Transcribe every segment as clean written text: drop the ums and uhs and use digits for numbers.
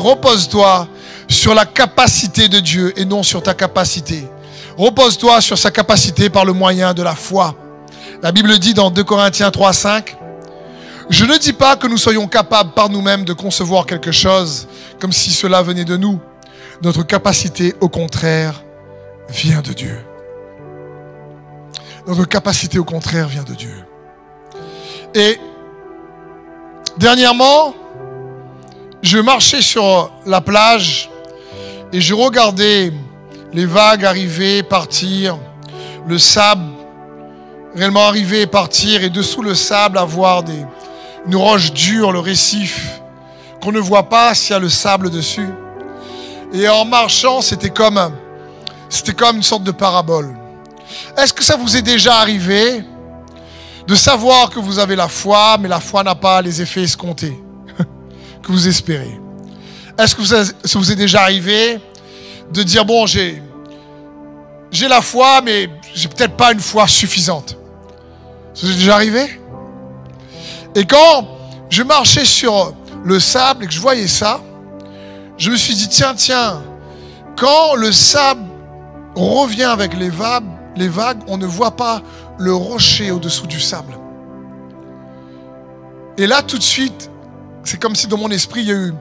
Repose-toi sur la capacité de Dieu et non sur ta capacité. Repose-toi sur sa capacité par le moyen de la foi. La Bible dit dans 2 Corinthiens 3:5, « Je ne dis pas que nous soyons capables par nous-mêmes de concevoir quelque chose comme si cela venait de nous. Notre capacité, au contraire, vient de Dieu. » Notre capacité, au contraire, vient de Dieu. Et dernièrement, je marchais sur la plage et je regardais les vagues arriver, partir, le sable réellement arriver et partir, et dessous le sable avoir une roche dure, le récif, qu'on ne voit pas s'il y a le sable dessus. Et en marchant, c'était comme une sorte de parabole. Est-ce que ça vous est déjà arrivé de savoir que vous avez la foi, mais la foi n'a pas les effets escomptés que vous espérez? Est-ce que ça vous est déjà arrivé de dire, bon, j'ai la foi, mais j'ai peut-être pas une foi suffisante? Ça vous est déjà arrivé? Et quand je marchais sur le sable et que je voyais ça, je me suis dit, tiens, quand le sable revient avec les vagues, on ne voit pas le rocher au-dessous du sable. Et là, tout de suite, c'est comme si dans mon esprit, il y a eu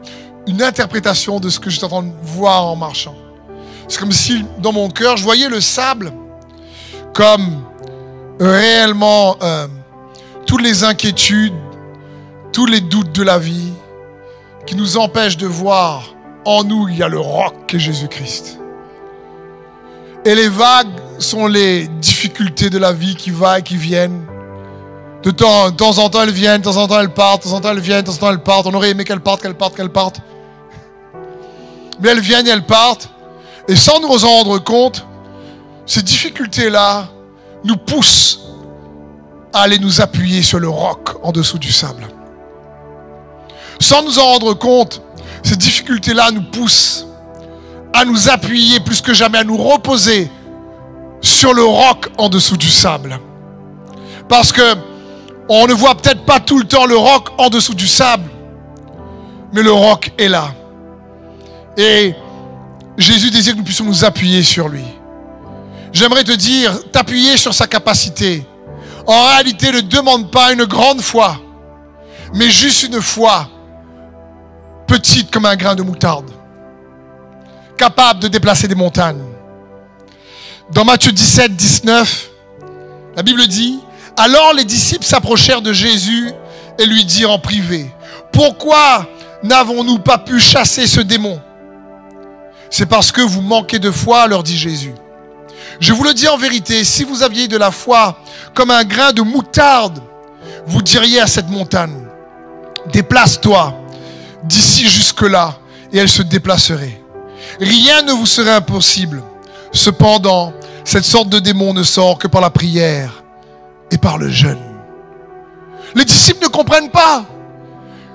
une interprétation de ce que j'étais en train de voir en marchant. C'est comme si dans mon cœur, je voyais le sable comme réellement toutes les inquiétudes, tous les doutes de la vie qui nous empêchent de voir en nous, il y a le roc qui est Jésus-Christ. Et les vagues sont les difficultés de la vie qui vont et qui viennent. De temps en temps, elles viennent, de temps en temps, elles partent, de temps en temps, elles viennent, de temps en temps, elles partent. On aurait aimé qu'elles partent. Mais elles viennent et elles partent. Et sans nous en rendre compte, ces difficultés-là nous poussent à aller nous appuyer sur le roc en dessous du sable. Sans nous en rendre compte, ces difficultés-là nous poussent à nous appuyer plus que jamais, à nous reposer sur le roc en dessous du sable. Parce que on ne voit peut-être pas tout le temps le roc en dessous du sable, mais le roc est là. Et Jésus désire que nous puissions nous appuyer sur lui. J'aimerais te dire, t'appuyer sur sa capacité. En réalité, ne demande pas une grande foi, mais juste une foi petite comme un grain de moutarde, capable de déplacer des montagnes. Dans Matthieu 17, 19, la Bible dit, « Alors les disciples s'approchèrent de Jésus et lui dirent en privé, « Pourquoi n'avons-nous pas pu chasser ce démon ? C'est parce que vous manquez de foi, leur dit Jésus. Je vous le dis en vérité, si vous aviez de la foi comme un grain de moutarde, vous diriez à cette montagne, déplace-toi d'ici jusque-là, et elle se déplacerait. Rien ne vous serait impossible. Cependant, cette sorte de démon ne sort que par la prière et par le jeûne. » Les disciples ne comprennent pas.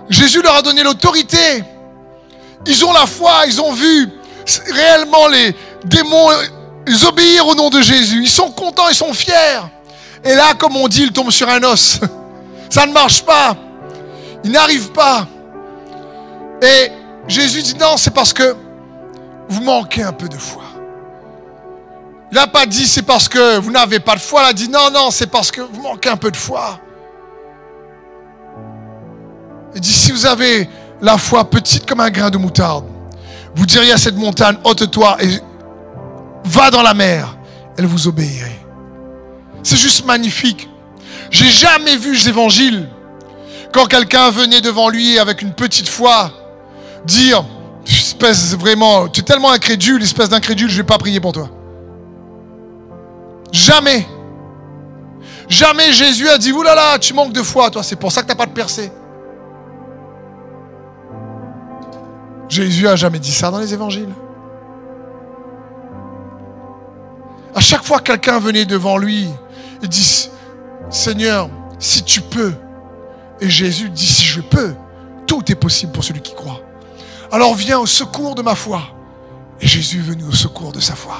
Jésus leur a donné l'autorité. Ils ont la foi, ils ont vu réellement les démons, ils obéir au nom de Jésus. Ils sont contents, ils sont fiers. Et là, comme on dit, ils tombent sur un os. Ça ne marche pas. Ils n'arrivent pas. Et Jésus dit non, c'est parce que vous manquez un peu de foi. Il n'a pas dit c'est parce que vous n'avez pas de foi. Il a dit non, c'est parce que vous manquez un peu de foi. Il dit si vous avez la foi petite comme un grain de moutarde, vous diriez à cette montagne, ôte-toi et va dans la mer. Elle vous obéirait. C'est juste magnifique. J'ai jamais vu l'évangile quand quelqu'un venait devant lui avec une petite foi dire, espèce vraiment, tu es tellement incrédule, espèce d'incrédule, je ne vais pas prier pour toi. Jamais. Jamais Jésus a dit, oulala, tu manques de foi, toi, c'est pour ça que tu n'as pas de percée. Jésus n'a jamais dit ça dans les évangiles. À chaque fois que quelqu'un venait devant lui, il dit, Seigneur, si tu peux. Et Jésus dit, si je peux, tout est possible pour celui qui croit. Alors viens au secours de ma foi. Et Jésus est venu au secours de sa foi.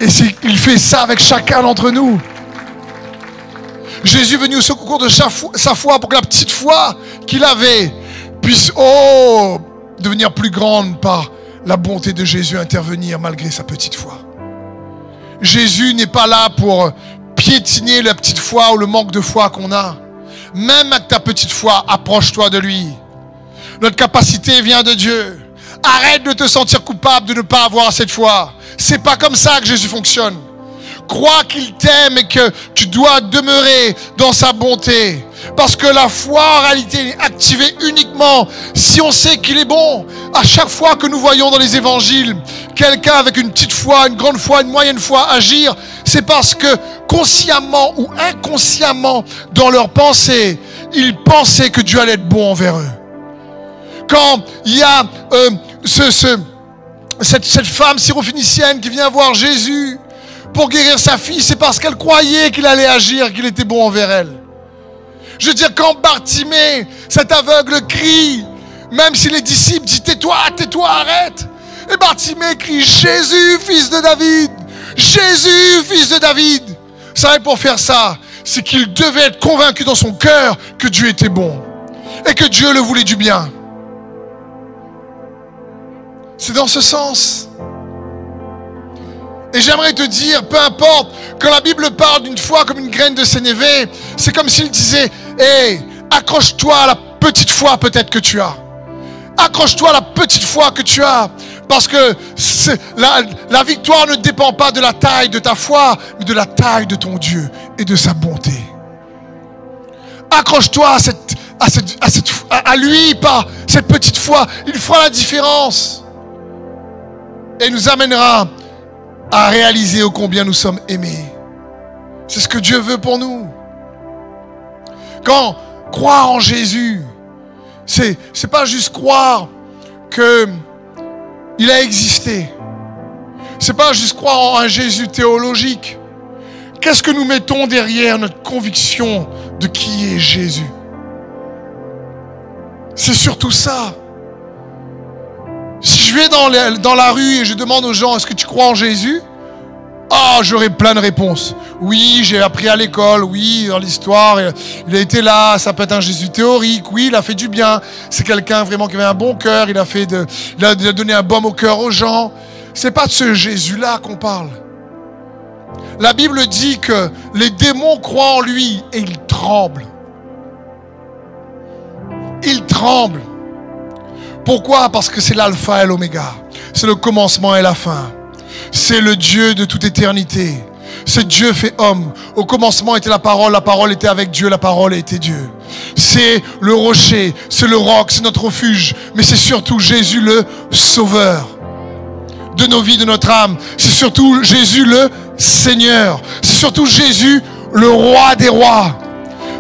Et il fait ça avec chacun d'entre nous. Jésus est venu au secours de sa foi pour que la petite foi qu'il avait puisse, devenir plus grande par la bonté de Jésus intervenir malgré sa petite foi. Jésus n'est pas là pour piétiner la petite foi ou le manque de foi qu'on a. Même avec ta petite foi, approche-toi de lui. Notre capacité vient de Dieu. Arrête de te sentir coupable de ne pas avoir cette foi. C'est pas comme ça que Jésus fonctionne. Crois qu'il t'aime et que tu dois demeurer dans sa bonté. Parce que la foi, en réalité, est activée uniquement si on sait qu'il est bon. À chaque fois que nous voyons dans les évangiles quelqu'un avec une petite foi, une grande foi, une moyenne foi agir, c'est parce que consciemment ou inconsciemment, dans leur pensée, ils pensaient que Dieu allait être bon envers eux. Quand il y a cette femme syrophénicienne qui vient voir Jésus pour guérir sa fille, c'est parce qu'elle croyait qu'il allait agir, qu'il était bon envers elle. Je veux dire, quand Bartimée, cet aveugle, crie, même si les disciples disent « Tais-toi, tais-toi, arrête !» Et Bartimée crie « Jésus, fils de David ! Jésus, fils de David !» Vous savez, pour faire ça, c'est qu'il devait être convaincu dans son cœur que Dieu était bon et que Dieu le voulait du bien. C'est dans ce sens. Et j'aimerais te dire, peu importe, quand la Bible parle d'une foi comme une graine de sénévé, c'est comme s'il disait, hey, accroche-toi à la petite foi peut-être que tu as. Accroche-toi à la petite foi que tu as. Parce que la victoire ne dépend pas de la taille de ta foi, mais de la taille de ton Dieu et de sa bonté. Accroche-toi à lui par cette petite foi. Il fera la différence. Et nous amènera à réaliser ô combien nous sommes aimés. C'est ce que Dieu veut pour nous. Quand croire en Jésus, c'est pas juste croire qu'il a existé. C'est pas juste croire en un Jésus théologique. Qu'est-ce que nous mettons derrière notre conviction de qui est Jésus? C'est surtout ça. Si je vais dans la rue et je demande aux gens, est-ce que tu crois en Jésus? J'aurai plein de réponses. Oui, j'ai appris à l'école. Oui, dans l'histoire, il a été là. Ça peut être un Jésus théorique. Oui, il a fait du bien. C'est quelqu'un vraiment qui avait un bon cœur. Il a donné un baume au cœur aux gens. C'est pas de ce Jésus-là qu'on parle. La Bible dit que les démons croient en lui et ils tremblent. Ils tremblent. Pourquoi? Parce que c'est l'alpha et l'oméga. C'est le commencement et la fin. C'est le Dieu de toute éternité. C'est Dieu fait homme. Au commencement était la parole était avec Dieu, la parole était Dieu. C'est le rocher, c'est le roc, c'est notre refuge. Mais c'est surtout Jésus le sauveur de nos vies, de notre âme. C'est surtout Jésus le Seigneur. C'est surtout Jésus le roi des rois.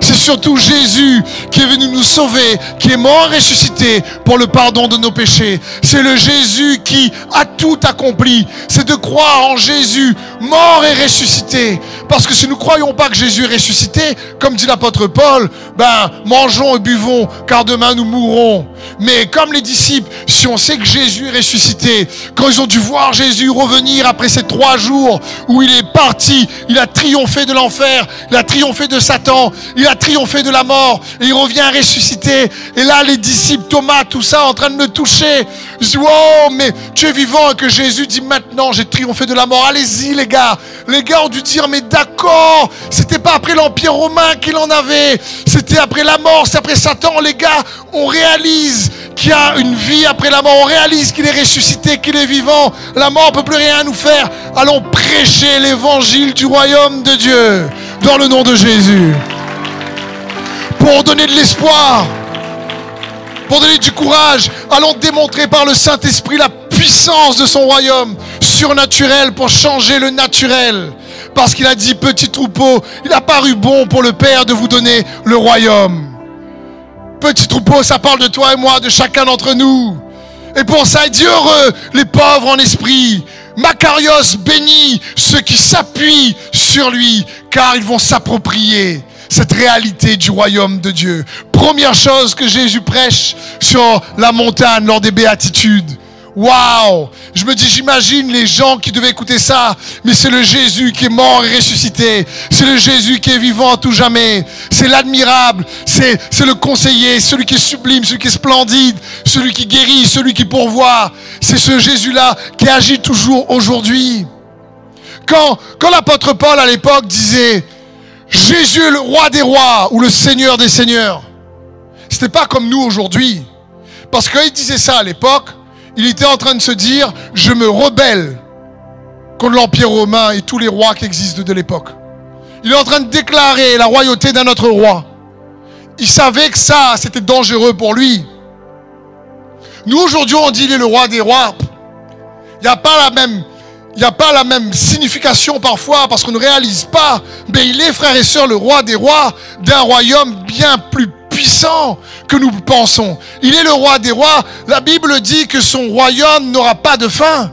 C'est surtout Jésus qui est venu nous sauver, qui est mort et ressuscité pour le pardon de nos péchés. C'est le Jésus qui a tout accompli. C'est de croire en Jésus, mort et ressuscité. Parce que si nous ne croyons pas que Jésus est ressuscité, comme dit l'apôtre Paul, mangeons et buvons, car demain nous mourrons. Mais comme les disciples, si on sait que Jésus est ressuscité, quand ils ont dû voir Jésus revenir après ces 3 jours où il est parti, il a triomphé de l'enfer, il a triomphé de Satan, il a triomphé de la mort, et il revient ressuscité. Et là, les disciples, Thomas, tout ça, en train de me toucher. Je dis, wow, mais tu es vivant. Et que Jésus dit, maintenant, j'ai triomphé de la mort. Allez-y, les gars. Les gars ont dû dire, mais d'accord, c'était pas après l'Empire romain qu'il en avait. C'était après la mort, c'est après Satan. Les gars, on réalise qu'il y a une vie après la mort. On réalise qu'il est ressuscité, qu'il est vivant. La mort ne peut plus rien nous faire. Allons prêcher l'évangile du royaume de Dieu dans le nom de Jésus. Pour donner de l'espoir, pour donner du courage, allons démontrer par le Saint-Esprit la puissance de son royaume surnaturel pour changer le naturel. Parce qu'il a dit, petit troupeau, il a paru bon pour le Père de vous donner le royaume. Petit troupeau, ça parle de toi et moi, de chacun d'entre nous. Et pour ça, il dit heureux les pauvres en esprit. Makarios bénit ceux qui s'appuient sur lui, car ils vont s'approprier cette réalité du royaume de Dieu. Première chose que Jésus prêche sur la montagne lors des béatitudes. Waouh! Je me dis, j'imagine les gens qui devaient écouter ça, mais c'est le Jésus qui est mort et ressuscité. C'est le Jésus qui est vivant à tout jamais. C'est l'admirable, c'est le conseiller, celui qui est sublime, celui qui est splendide, celui qui guérit, celui qui pourvoit. C'est ce Jésus-là qui agit toujours aujourd'hui. Quand l'apôtre Paul à l'époque disait « Jésus est le roi des rois » ou « le Seigneur des seigneurs », c'était pas comme nous aujourd'hui. Parce que quand il disait ça à l'époque, il était en train de se dire « Je me rebelle contre l'Empire romain et tous les rois qui existent de l'époque. » Il est en train de déclarer la royauté d'un autre roi. Il savait que ça, c'était dangereux pour lui. Nous, aujourd'hui, on dit « Il est le roi des rois ». Il n'y a pas la même signification parfois parce qu'on ne réalise pas. Mais il est, frères et sœurs, le roi des rois d'un royaume bien plus puissant que nous pensons. Il est le roi des rois. La Bible dit que son royaume n'aura pas de fin.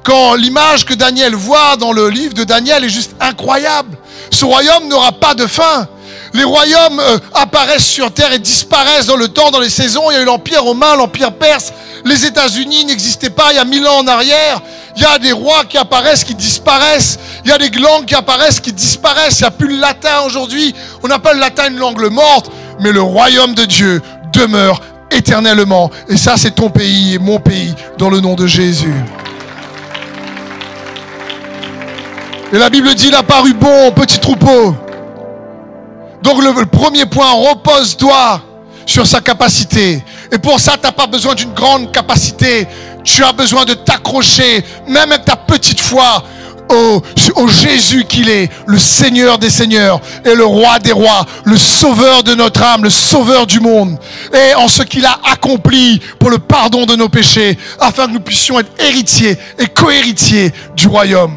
Quand l'image que Daniel voit dans le livre de Daniel est juste incroyable. Ce royaume n'aura pas de fin. Les royaumes apparaissent sur terre et disparaissent dans le temps, dans les saisons. Il y a eu l'Empire romain, l'Empire perse. Les États-Unis n'existaient pas il y a 1000 ans en arrière. Il y a des rois qui apparaissent, qui disparaissent. Il y a des langues qui apparaissent, qui disparaissent. Il n'y a plus le latin aujourd'hui. On n'a pas le latin une langue morte. Mais le royaume de Dieu demeure éternellement. Et ça, c'est ton pays et mon pays dans le nom de Jésus. Et la Bible dit, il a paru bon, petit troupeau. Donc le premier point, repose-toi sur sa capacité. Et pour ça, tu n'as pas besoin d'une grande capacité. Tu as besoin de t'accrocher, même avec ta petite foi, au Jésus qu'il est, le Seigneur des seigneurs et le roi des rois, le sauveur de notre âme, le sauveur du monde. Et en ce qu'il a accompli pour le pardon de nos péchés, afin que nous puissions être héritiers et co-héritiers du royaume.